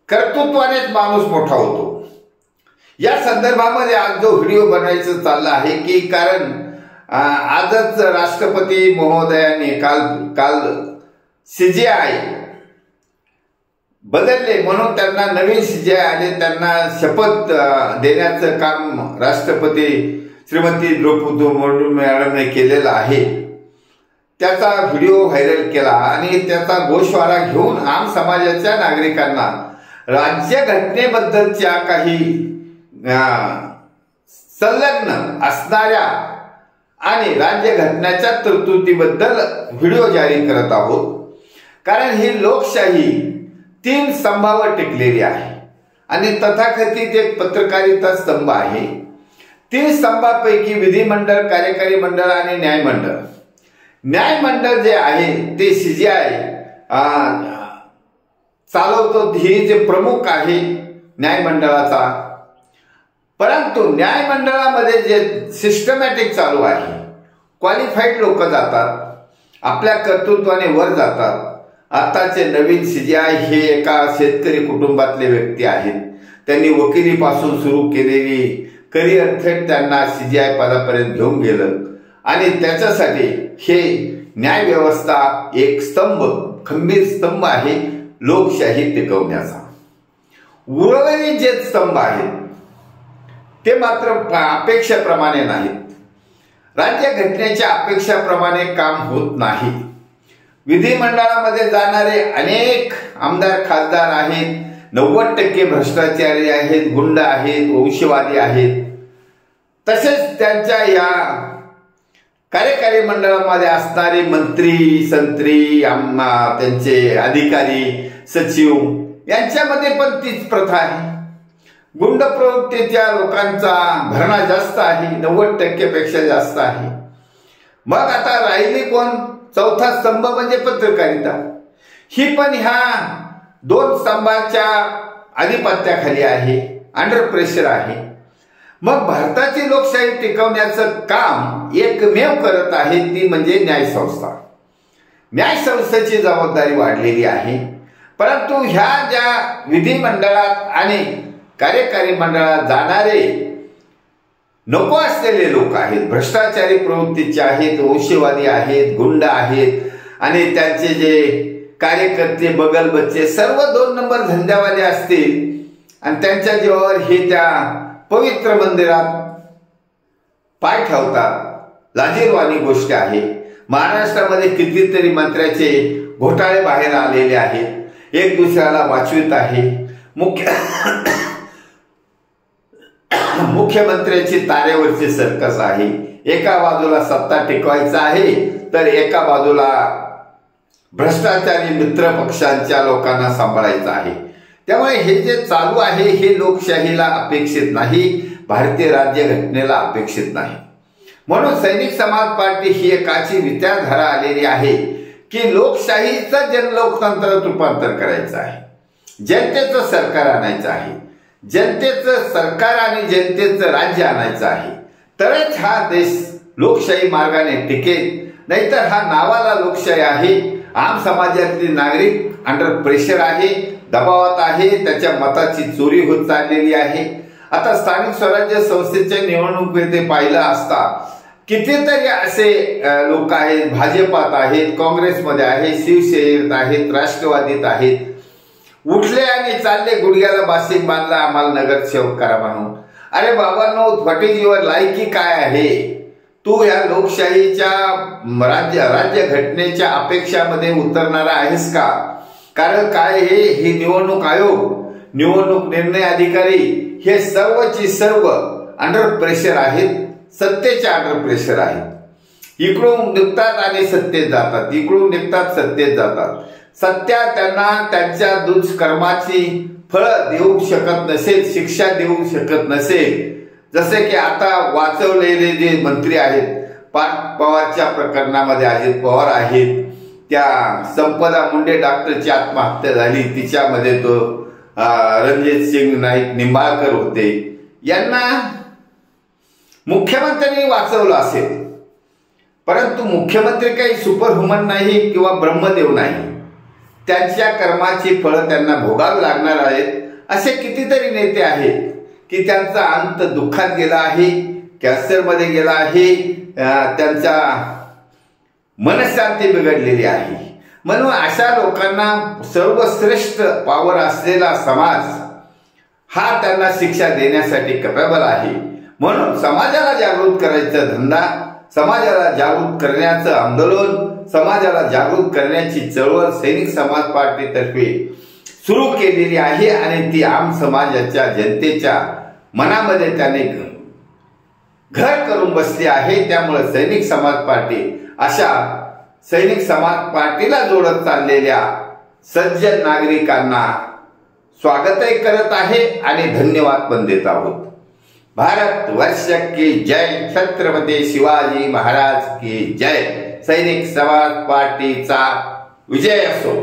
कर्तृत्वानेच माणूस मोठा होतो। या संदर्भामध्ये आज जो व्हिडिओ बनायचं चालला आहे की कारण आजच राष्ट्रपती महोदयांनी काल CJI बदलले म्हणून त्यांना नवीन CJI आले, त्यांना शपथ देण्याचं काम राष्ट्रपती श्रीमती द्रौपदी मुर्मू मॅडमने केलेलं आहे। त्याचा व्हिडिओ व्हायरल केला आणि त्याचा गोषवारा घेऊन आम समाजाच्या नागरिकांना राज्यघटनेबद्दलच्या काही संलग्न असणाऱ्या आणि राज्यघटनेच्या तरतुदीबद्दल व्हिडिओ जारी करत आहोत। कारण ही लोकशाही 3 स्तंभावर टिकलेली आहे आणि तथाकथित एक पत्रकारिता स्तंभ आहे। 3 स्तंभापैकी विधिमंडळ, कार्यकारी मंडळ आणि न्यायमंडळ। न्यायमंडळ जे आहे ते CJI चालवतो, ही जे प्रमुख आहे न्यायमंडळाचा। परंतु न्यायमंडळामध्ये जे सिस्टमॅटिक चालू आहे, क्वालिफाईड लोक जातात, आपल्या कर्तृत्वाने वर जातात। आताचे नवीन CJI हे एका शेतकरी कुटुंबातले व्यक्ती आहेत। त्यांनी वकिलीपासून सुरू केलेली करिअर थेट त्यांना CJI पदापर्यंत घेऊन गेलं आणि त्याच्यासाठी हे न्याय व्यवस्था एक खंबीर स्तंभ आहे लोकशाही टिकवण्याचा। उर्वरित जे स्तंभ आहेत ते मात्र अपेक्षेप्रमाणे नाहीत। राज्यघटनेच्या अपेक्षाप्रमाणे काम होत नाही। विधिमंडळामध्ये जाणारे अनेक आमदार खासदार आहेत, 90% भ्रष्टाचारी आहेत, गुंड आहेत, वंशवादी आहेत। तसेच त्यांच्या या कार्यकारी मंडळामध्ये असणारे मंत्री, संत्री, त्यांचे अधिकारी, सचिव यांच्यामध्ये पण तीच प्रथा आहे। गुंड प्रवृत्तीच्या लोकांचा भरणा जास्त आहे, 90% पेक्षा जास्त आहे। मग आता राहिली कोण? चौथा स्तंभ म्हणजे पत्रकारिता। ही पण ह्या 2 स्तंभाच्या आधिपत्याखाली आहे, अंडर प्रेशर आहे। मग भारताची लोकशाही टिकवण्याचं काम एकमेव करत आहे ती म्हणजे न्यायसंस्था। न्यायसंस्थेची जबाबदारी वाढलेली आहे। परंतु ह्या ज्या विधिमंडळात आणि कार्यकारी मंडळात जाणारे नको असलेले लोक आहेत, भ्रष्टाचारी प्रवृत्तीचे आहेत, वंशवादी आहेत, गुंड आहेत आणि त्यांचे जे कार्यकर्ते, बगल बच्चे सर्व 2 नंबर धंद्यावाले असतील आणि त्यांच्या जीवावर हे त्या पवित्र मंदिरात पाय ठेवतात, लाजिरवाणी गोष्ट आहे। महाराष्ट्रामध्ये कितीतरी मंत्र्याचे घोटाळे बाहेर आलेले आहेत, एक दुसऱ्याला वाचवित आहे। मुख्यमंत्र्याची तारेवरची सर्कस आहे। एका बाजूला सत्ता टिकवायचा आहे तर एका बाजूला भ्रष्टाचारी मित्र पक्षांच्या लोकांना सांभाळायचं आहे। त्यामुळे हे जे चालू आहे हे लोकशाहीला अपेक्षित नाही, भारतीय राज्यघटनेला अपेक्षित नाही। म्हणून सैनिक समाज पार्टी ही एकाची विचारधारा आलेली आहे की लोकशाहीचं जनलोकतंत्रात रूपांतर करायचं आहे, जनतेचं सरकार आणायचं आहे, जनतेचं सरकार आणि जनतेचं राज्य आणायचं आहे, तरच हा देश लोकशाही मार्गाने टिकेल। नाहीतर हा नावाला लोकशाही आहे, आम समाजातले नागरिक अंडर प्रेशर आहे, दबावात आहे, त्याच्या मताची चोरी होत चाललेली आहे। आता स्थानिक स्वराज्य संस्थेच्या निवडणुकीमध्ये पाहिलं असता कितीतरी असे लोक आहेत, भाजपात आहेत, काँग्रेसमध्ये आहेत, शिवसेनेत आहेत, राष्ट्रवादीत आहेत, उठले आणि चालले, गुडघ्याला बाशिंग बांधला, आम्हाला नगरसेवक करा म्हणून। अरे बाबांनो, व्हॉट इज युअर लायकी काय आहे? तू या लोकशाहीच्या राज्यघटनेच्या अपेक्षामध्ये उतरणारा आहेस का? कारण काय हे निवडणूक आयोग, निवडणूक निर्णय अधिकारी हे सर्वची सर्व अंडर प्रेशर आहेत, सत्तेच्या अंडर प्रेशर आहेत। इकडून निघतात आणि सत्तेत जातात, इकडून निघतात सत्तेत जातात। सत्या त्यांना त्यांच्या दुष्कर्माची फळं देऊ शकत नसेल, शिक्षा देऊ शकत नसेल। जसे की आता वाचवलेले जे मंत्री आहेत, पार्थ पवारच्या प्रकरणामध्ये अजित पवार आहेत, त्या संपदा मुंडे डॉक्टरची आत्महत्या झाली, तिच्यामध्ये तो रणजित सिंग नाईक निंबाळकर होते, यांना मुख्यमंत्र्यांनी वाचवलं असेल। परंतु मुख्यमंत्री काही सुपरह्युमन नाही किंवा ब्रह्मदेव नाही। त्यांच्या कर्माची फळं त्यांना भोगावी लागणार आहेत. असे कितीतरी नेते आहेत की त्यांचा अंत दुःखात गेला आहे, कॅन्सरमध्ये गेला आहे, त्यांच्या मनशांती बिघडलेली आहे. म्हणून अशा लोकांना सर्वश्रेष्ठ पावर असलेला समाज हा त्यांना शिक्षा देण्यासाठी कॅपेबल आहे. म्हणून समाजाला जागृत करायचा धंदा, समाजाला जागृत करण्याचं आंदोलन, समाजाला जागृत करण्याची चळवळ सैनिक समाज पार्टीतर्फे सुरू केलेली आहे आणि ती आम समाजाच्या जनतेच्या मनामध्ये त्याने घर करून बसली आहे. त्यामुळे सैनिक समाज पार्टी अशा सैनिक समाज पार्टीला जोडत चाललेल्या सज्जन नागरिकांना स्वागतही करत आहे आणि धन्यवाद पण देत आहोत. भारत वर्ष की जय, छत्रपती शिवाजी महाराज की जय. सैनिक समाज पार्टीचा विजय असो.